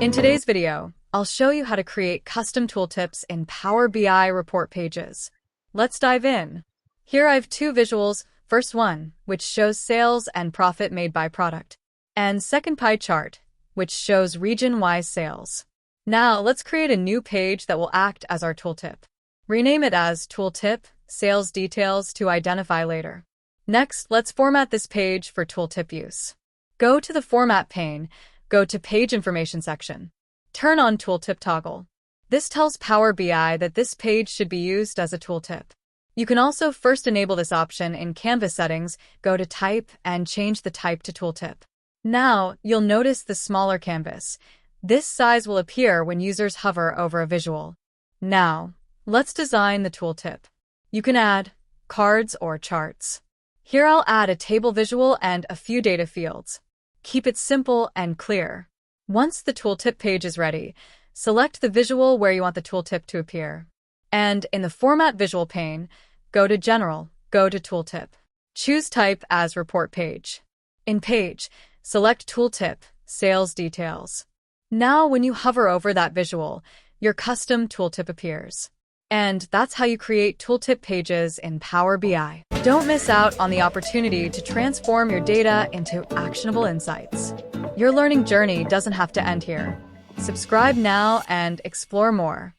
In today's video, I'll show you how to create custom tooltips in Power BI report pages. Let's dive in. Here I have two visuals, first one, which shows sales and profit made by product, and second pie chart, which shows region-wise sales. Now let's create a new page that will act as our tooltip. Rename it as Tooltip, Sales Details to identify later. Next, let's format this page for tooltip use. Go to the Format pane, go to Page Information section. Turn on Tooltip toggle. This tells Power BI that this page should be used as a tooltip. You can also first enable this option in Canvas settings, go to Type, and change the type to Tooltip. Now, you'll notice the smaller canvas. This size will appear when users hover over a visual. Now, let's design the tooltip. You can add cards or charts. Here I'll add a table visual and a few data fields. Keep it simple and clear. Once the tooltip page is ready, select the visual where you want the tooltip to appear. And in the Format Visual pane, go to General, go to Tooltip. Choose Type as Report Page. In Page, select Tooltip, Sales Details. Now when you hover over that visual, your custom tooltip appears. And that's how you create tooltip pages in Power BI. Don't miss out on the opportunity to transform your data into actionable insights. Your learning journey doesn't have to end here. Subscribe now and explore more.